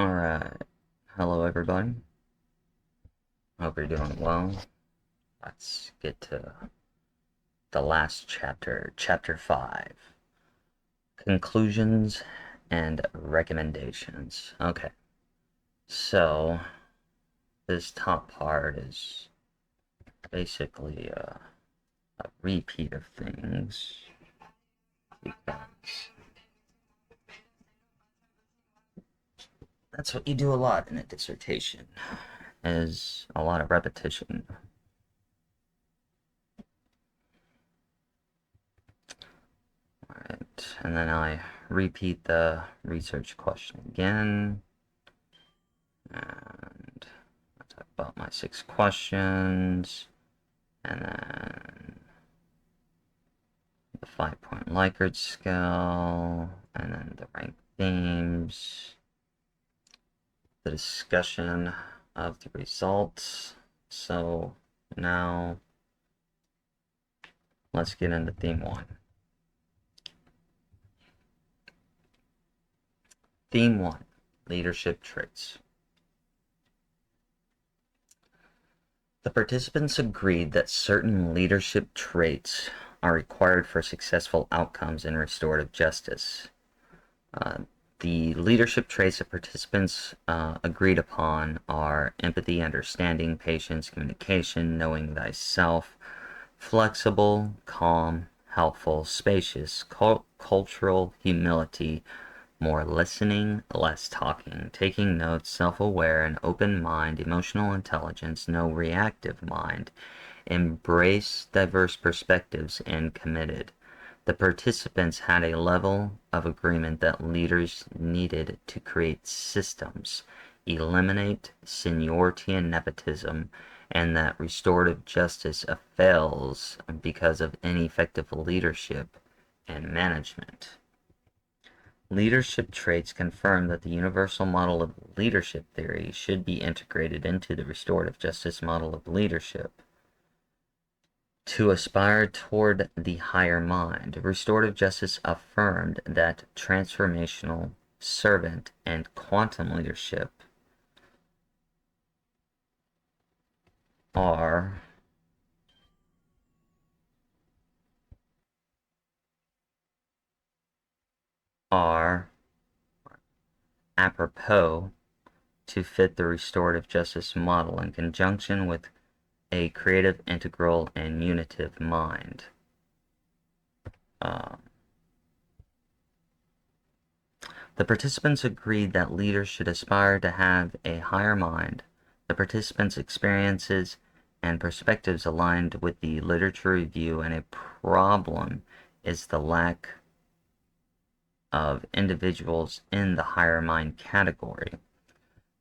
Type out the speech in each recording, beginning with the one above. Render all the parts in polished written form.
Alright, hello everybody. Hope you're doing well. Let's get to the last chapter, chapter 5. Conclusions and recommendations. Okay, so this top part is basically a repeat of things because that's what you do a lot in a dissertation, is a lot of repetition. Alright, and then I repeat the research question again. And I'll talk about my 6 questions. And then the 5-point Likert scale. And then the ranked themes. The discussion of the results. So now let's get into theme 1. Theme 1, leadership traits. The participants agreed that certain leadership traits are required for successful outcomes in restorative justice. The leadership traits that participants agreed upon are empathy, understanding, patience, communication, knowing thyself, flexible, calm, helpful, spacious, cultural, humility, more listening, less talking, taking notes, self-aware, an open mind, emotional intelligence, no reactive mind, embrace diverse perspectives, and committed. The participants had a level of agreement that leaders needed to create systems, eliminate seniority and nepotism, and that restorative justice fails because of ineffective leadership and management. Leadership traits confirm that the universal model of leadership theory should be integrated into the restorative justice model of leadership. To aspire toward the higher mind, restorative justice affirmed that transformational, servant, and quantum leadership are apropos to fit the restorative justice model in conjunction with a creative, integral, and unitive mind. The participants agreed that leaders should aspire to have a higher mind. The participants' experiences and perspectives aligned with the literature review, and a problem is the lack of individuals in the higher mind category.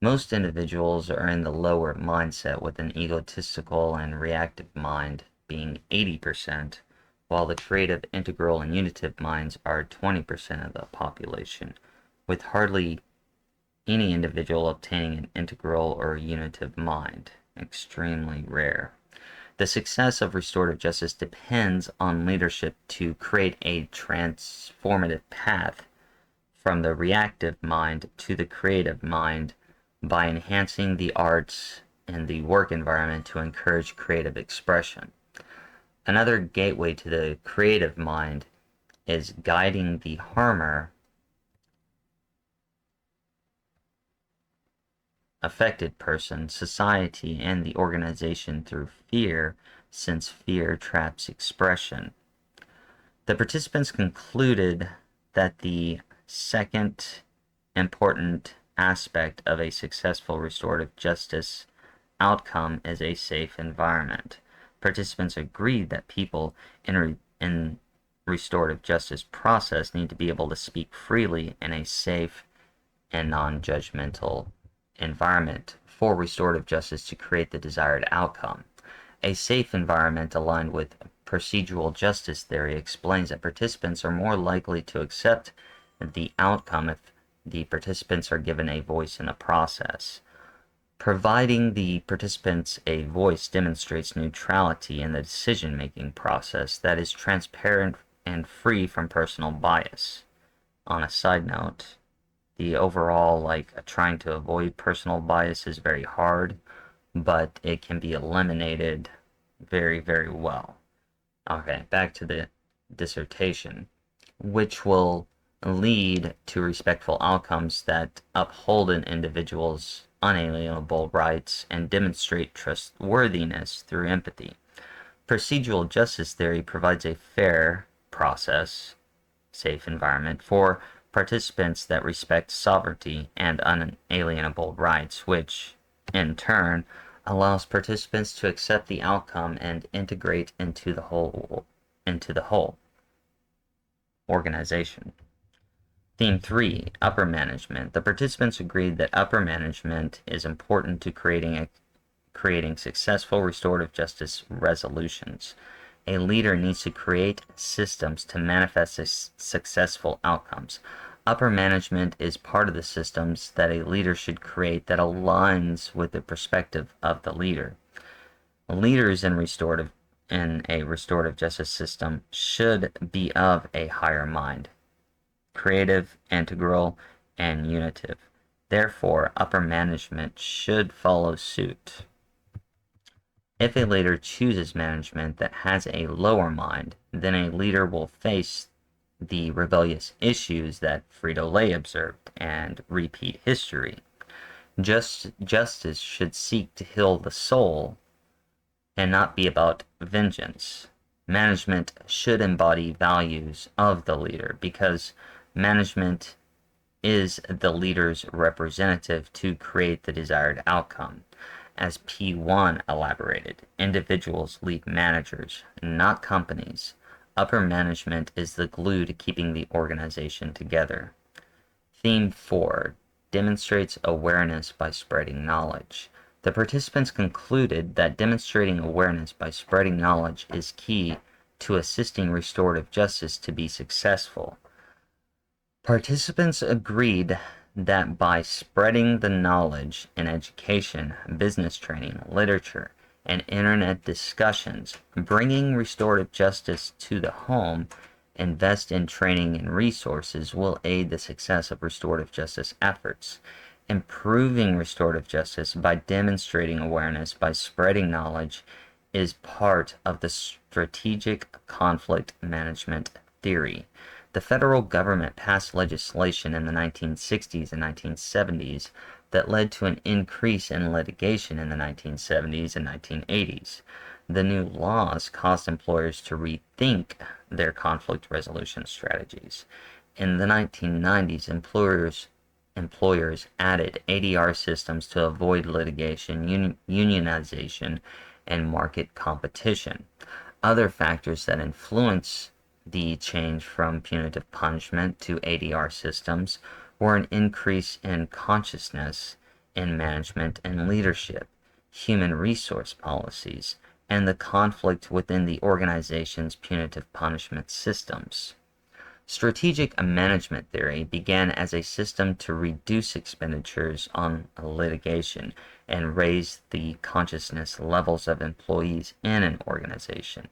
Most individuals are in the lower mindset, with an egotistical and reactive mind being 80%, while the creative, integral, and unitive minds are 20% of the population, with hardly any individual obtaining an integral or unitive mind. Extremely rare. The success of restorative justice depends on leadership to create a transformative path from the reactive mind to the creative mind by enhancing the arts and the work environment to encourage creative expression. Another gateway to the creative mind is guiding the harmer affected person, society, and the organization through fear, since fear traps expression. The participants concluded that the second important aspect of a successful restorative justice outcome is a safe environment. Participants agreed that people in restorative justice process need to be able to speak freely in a safe and non-judgmental environment for restorative justice to create the desired outcome. A safe environment aligned with procedural justice theory explains that participants are more likely to accept the outcome if the participants are given a voice in the process. Providing the participants a voice demonstrates neutrality in the decision-making process that is transparent and free from personal bias. On a side note, The overall, trying to avoid personal bias is very hard, but it can be eliminated very, very well. Okay, back to the dissertation, which will lead to respectful outcomes that uphold an individual's unalienable rights and demonstrate trustworthiness through empathy. Procedural justice theory provides a fair process, safe environment for participants that respect sovereignty and unalienable rights, which, in turn, allows participants to accept the outcome and integrate into the whole organization. Theme 3, Upper Management. The participants agreed that upper management is important to creating successful restorative justice resolutions. A leader needs to create systems to manifest successful outcomes. Upper management is part of the systems that a leader should create that aligns with the perspective of the leader. Leaders in a restorative justice system should be of a higher mind, creative, integral, and unitive. Therefore, upper management should follow suit. If a leader chooses management that has a lower mind, then a leader will face the rebellious issues that Frito-Lay observed and repeat history. Justice should seek to heal the soul and not be about vengeance. Management should embody values of the leader because management is the leader's representative to create the desired outcome. As P1 elaborated, individuals lead managers, not companies. Upper management is the glue to keeping the organization together. Theme 4 demonstrates awareness by spreading knowledge. The participants concluded that demonstrating awareness by spreading knowledge is key to assisting restorative justice to be successful. Participants agreed that by spreading the knowledge in education, business training, literature, and internet discussions, bringing restorative justice to the home, invest in training and resources will aid the success of restorative justice efforts. Improving restorative justice by demonstrating awareness by spreading knowledge is part of the strategic conflict management theory. The federal government passed legislation in the 1960s and 1970s that led to an increase in litigation in the 1970s and 1980s. The new laws caused employers to rethink their conflict resolution strategies. In the 1990s, employers added ADR systems to avoid litigation, unionization, and market competition. Other factors that influence the change from punitive punishment to ADR systems were an increase in consciousness in management and leadership, human resource policies, and the conflict within the organization's punitive punishment systems. Strategic management theory began as a system to reduce expenditures on litigation and raise the consciousness levels of employees in an organization.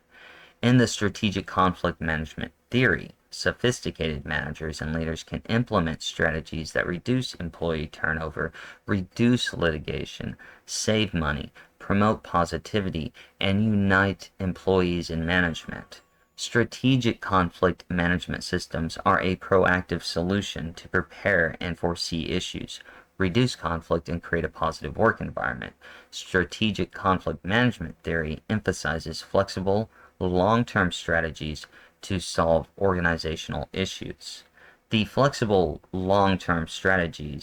In the strategic conflict management theory, sophisticated managers and leaders can implement strategies that reduce employee turnover, reduce litigation, save money, promote positivity, and unite employees in management. Strategic conflict management systems are a proactive solution to prepare and foresee issues, reduce conflict, and create a positive work environment. Strategic conflict management theory emphasizes flexible, long-term strategies to solve organizational issues. The flexible long-term strategy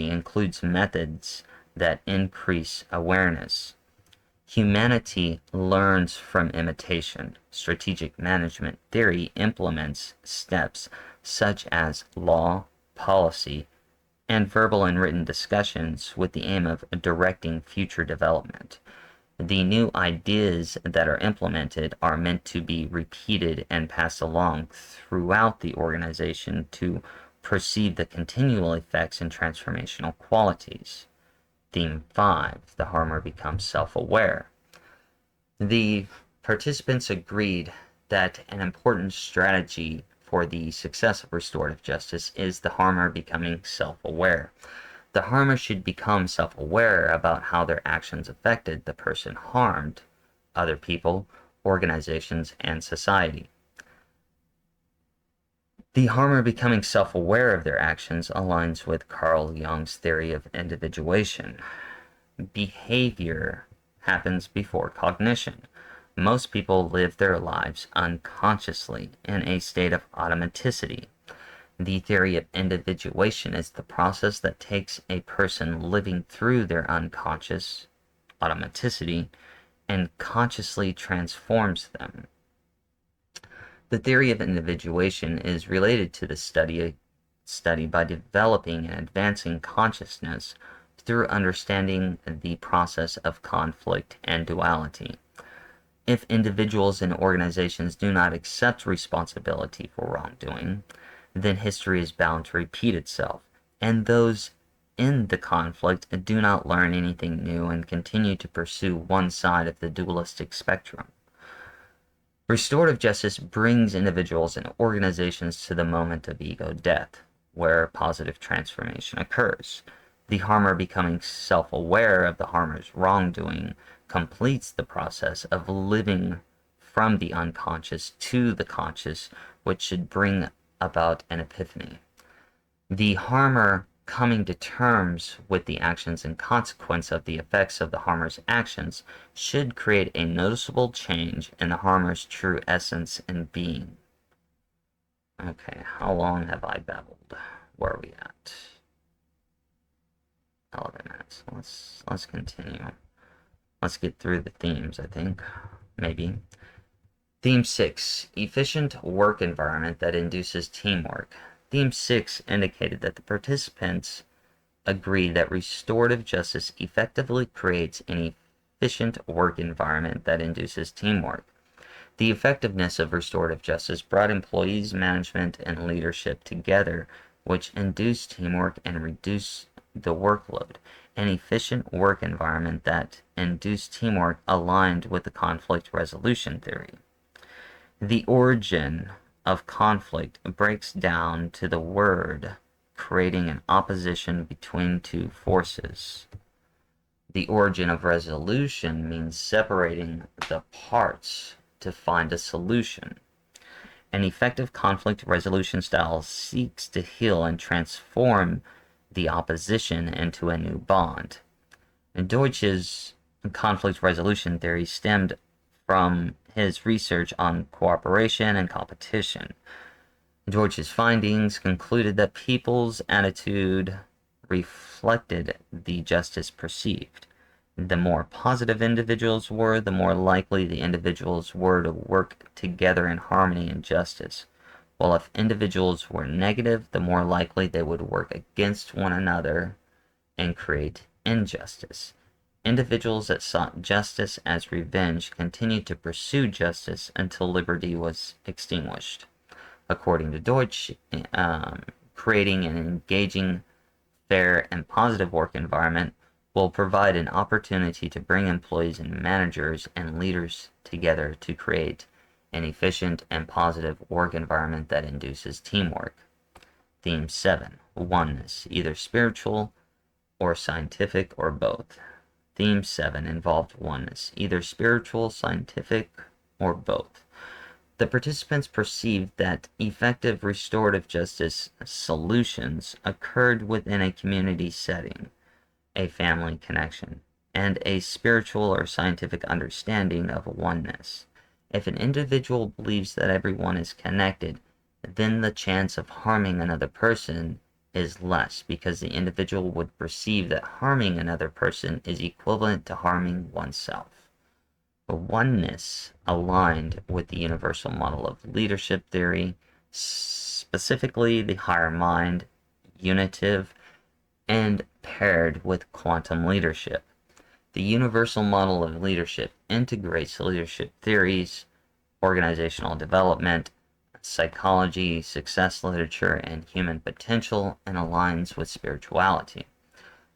includes methods that increase awareness. Humanity learns from imitation. Strategic management theory implements steps such as law, policy, and verbal and written discussions with the aim of directing future development. The new ideas that are implemented are meant to be repeated and passed along throughout the organization to perceive the continual effects and transformational qualities. Theme 5, the harmer becomes self-aware. The participants agreed that an important strategy for the success of restorative justice is the harmer becoming self-aware. The harmer should become self-aware about how their actions affected the person harmed, other people, organizations, and society. The harmer becoming self-aware of their actions aligns with Carl Jung's theory of individuation. Behavior happens before cognition. Most people live their lives unconsciously in a state of automaticity. The theory of individuation is the process that takes a person living through their unconscious automaticity and consciously transforms them. The theory of individuation is related to the study by developing and advancing consciousness through understanding the process of conflict and duality. If individuals and organizations do not accept responsibility for wrongdoing, then history is bound to repeat itself, and those in the conflict do not learn anything new and continue to pursue one side of the dualistic spectrum. Restorative justice brings individuals and organizations to the moment of ego death, where positive transformation occurs. The harmer becoming self-aware of the harmer's wrongdoing completes the process of living from the unconscious to the conscious, which should bring about an epiphany. The harmer coming to terms with the actions and consequence of the effects of the harmer's actions should create a noticeable change in the harmer's true essence and being. Okay, how long have I babbled? Where are we at? 11 minutes. Let's continue. Let's get through the themes, I think. Maybe. Theme 6, efficient work environment that induces teamwork. Theme 6 indicated that the participants agreed that restorative justice effectively creates an efficient work environment that induces teamwork. The effectiveness of restorative justice brought employees, management, and leadership together, which induced teamwork and reduced the workload. An efficient work environment that induced teamwork aligned with the conflict resolution theory. The origin of conflict breaks down to the word, creating an opposition between two forces. The origin of resolution means separating the parts to find a solution. An effective conflict resolution style seeks to heal and transform the opposition into a new bond. Deutsch's conflict resolution theory stemmed from his research on cooperation and competition. Deutsch's findings concluded that people's attitude reflected the justice perceived. The more positive individuals were, the more likely the individuals were to work together in harmony and justice. While if individuals were negative, the more likely they would work against one another and create injustice. Individuals that sought justice as revenge continued to pursue justice until liberty was extinguished. According to Deutsch, creating an engaging, fair, and positive work environment will provide an opportunity to bring employees and managers and leaders together to create an efficient and positive work environment that induces teamwork. Theme 7, oneness, either spiritual or scientific or both. Theme 7 involved oneness, either spiritual, scientific, or both. The participants perceived that effective restorative justice solutions occurred within a community setting, a family connection, and a spiritual or scientific understanding of oneness. If an individual believes that everyone is connected, then the chance of harming another person is less because the individual would perceive that harming another person is equivalent to harming oneself. The oneness aligned with the universal model of leadership theory, specifically the higher mind, unitive, and paired with quantum leadership. The universal model of leadership integrates leadership theories, organizational development, psychology, success literature, and human potential, and aligns with spirituality.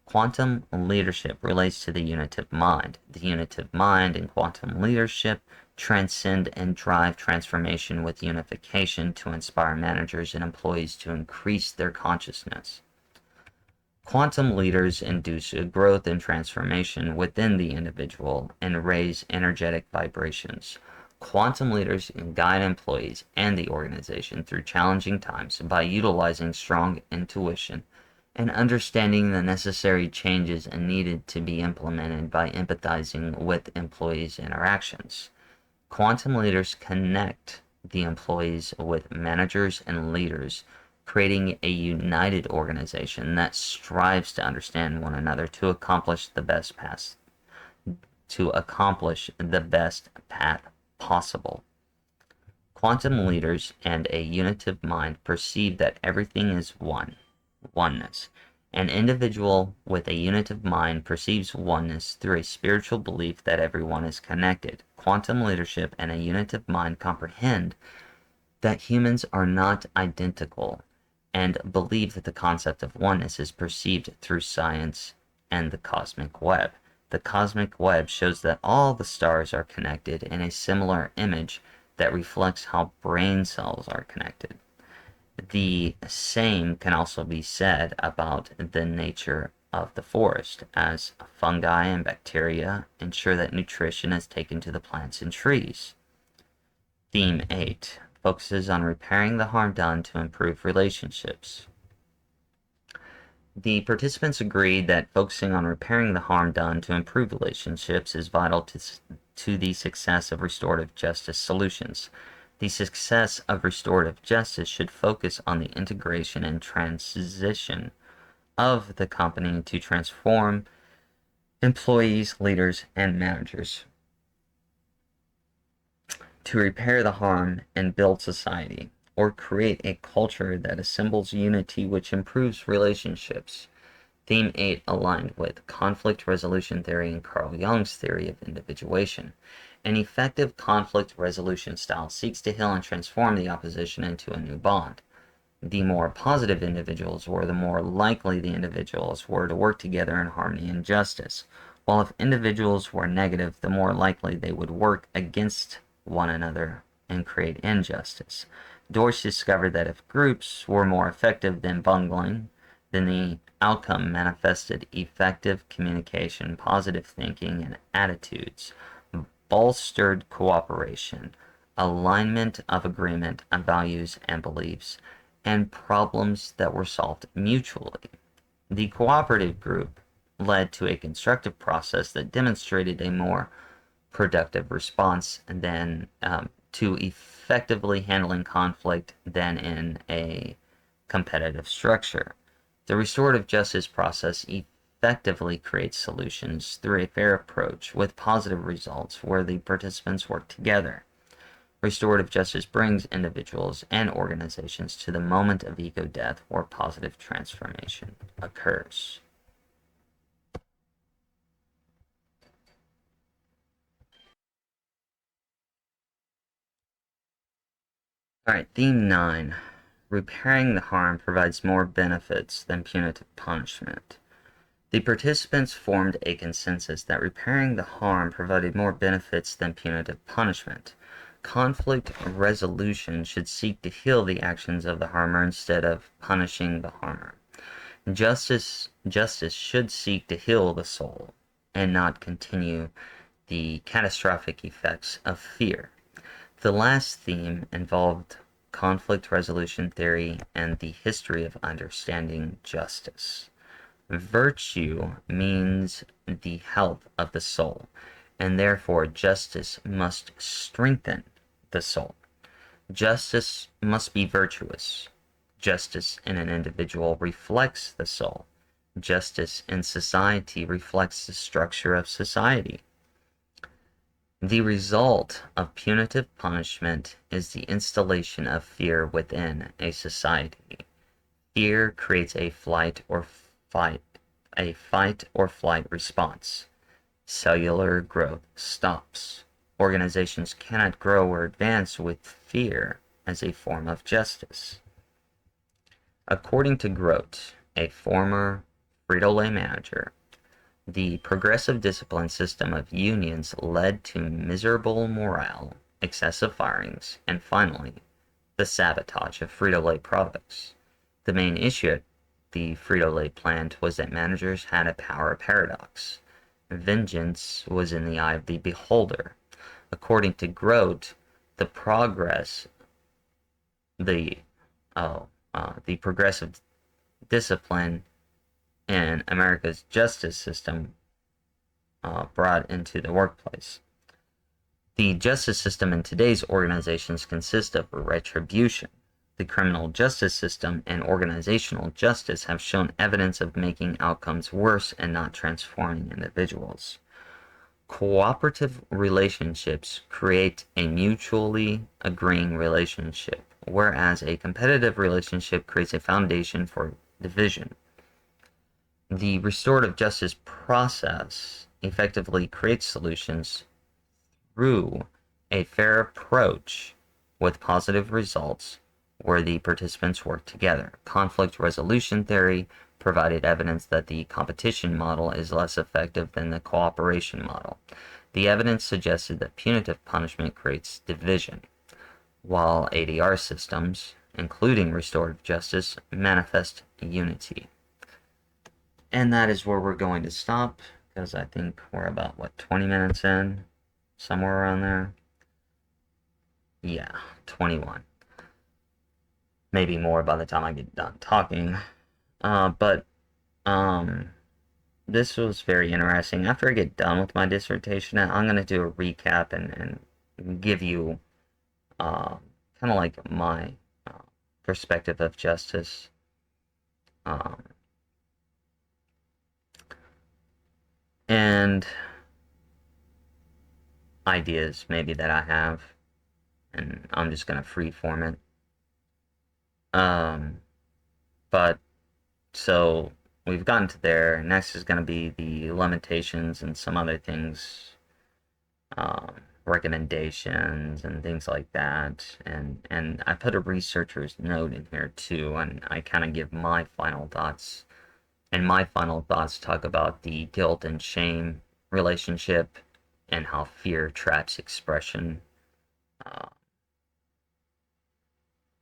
Quantum leadership relates to the unitive mind. The unitive mind and quantum leadership transcend and drive transformation with unification to inspire managers and employees to increase their consciousness. Quantum leaders induce a growth and transformation within the individual and raise energetic vibrations. Quantum leaders can guide employees and the organization through challenging times by utilizing strong intuition and understanding the necessary changes needed to be implemented by empathizing with employees' interactions. Quantum leaders connect the employees with managers and leaders, creating a united organization that strives to understand one another to accomplish the best path possible. Quantum leaders and a unitive mind perceive that everything is oneness. An individual with a unitive mind perceives oneness through a spiritual belief that everyone is connected. Quantum leadership and a unitive mind comprehend that humans are not identical and believe that the concept of oneness is perceived through science and the cosmic web. The cosmic web shows that all the stars are connected in a similar image that reflects how brain cells are connected. The same can also be said about the nature of the forest, as fungi and bacteria ensure that nutrition is taken to the plants and trees. Theme 8 focuses on repairing the harm done to improve relationships. The participants agreed that focusing on repairing the harm done to improve relationships is vital to the success of restorative justice solutions. The success of restorative justice should focus on the integration and transition of the company to transform employees, leaders, and managers, to repair the harm and build society, or create a culture that assembles unity which improves relationships. Theme 8 aligned with conflict resolution theory and Carl Jung's theory of individuation. An effective conflict resolution style seeks to heal and transform the opposition into a new bond. The more positive individuals were, the more likely the individuals were to work together in harmony and justice, while if individuals were negative, the more likely they would work against one another and create injustice. Dorsch discovered that if groups were more effective than bungling, then the outcome manifested effective communication, positive thinking, and attitudes, bolstered cooperation, alignment of agreement on values and beliefs, and problems that were solved mutually. The cooperative group led to a constructive process that demonstrated a more productive response than to effectively handling conflict than in a competitive structure. The restorative justice process effectively creates solutions through a fair approach with positive results where the participants work together. Restorative justice brings individuals and organizations to the moment of ego death where positive transformation occurs. Alright, theme 9. Repairing the harm provides more benefits than punitive punishment. The participants formed a consensus that repairing the harm provided more benefits than punitive punishment. Conflict resolution should seek to heal the actions of the harmer instead of punishing the harmer. Justice should seek to heal the soul and not continue the catastrophic effects of fear. The last theme involved conflict resolution theory and the history of understanding justice. Virtue means the health of the soul, and therefore justice must strengthen the soul. Justice must be virtuous. Justice in an individual reflects the soul. Justice in society reflects the structure of society. The result of punitive punishment is the installation of fear within a society. Fear creates a fight or flight response. Cellular growth stops. Organizations cannot grow or advance with fear as a form of justice. According to Grote, a former Frito-Lay manager, The progressive discipline system of unions led to miserable morale, excessive firings, and finally, the sabotage of Frito-Lay products. The main issue at the Frito-Lay plant was that managers had a power paradox. Vengeance was in the eye of the beholder. According to Grote, the progress, the the progressive discipline in America's justice system brought into the workplace. The justice system in today's organizations consists of retribution. The criminal justice system and organizational justice have shown evidence of making outcomes worse and not transforming individuals. Cooperative relationships create a mutually agreeing relationship, whereas a competitive relationship creates a foundation for division. The restorative justice process effectively creates solutions through a fair approach with positive results where the participants work together. Conflict resolution theory provided evidence that the competition model is less effective than the cooperation model. The evidence suggested that punitive punishment creates division, while ADR systems, including restorative justice, manifest unity. And that is where we're going to stop, because I think we're about, 20 minutes in? Somewhere around there? Yeah, 21. Maybe more by the time I get done talking. But this was very interesting. After I get done with my dissertation, I'm going to do a recap and give you kind of like my perspective of justice. And ideas maybe that I have, and I'm just going to freeform it. But so we've gotten to there. Next is going to be the limitations and some other things, recommendations and things like that. And I put a researcher's note in here too, and I kind of give my final thoughts. And my final thoughts talk about the guilt and shame relationship and how fear traps expression.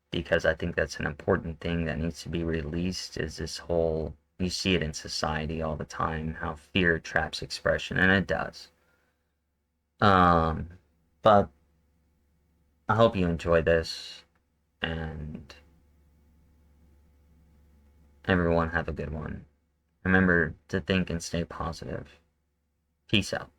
Because I think that's an important thing that needs to be released, is this whole, you see it in society all the time, how fear traps expression, and it does. But I hope you enjoy this, and everyone have a good one. Remember to think and stay positive. Peace out.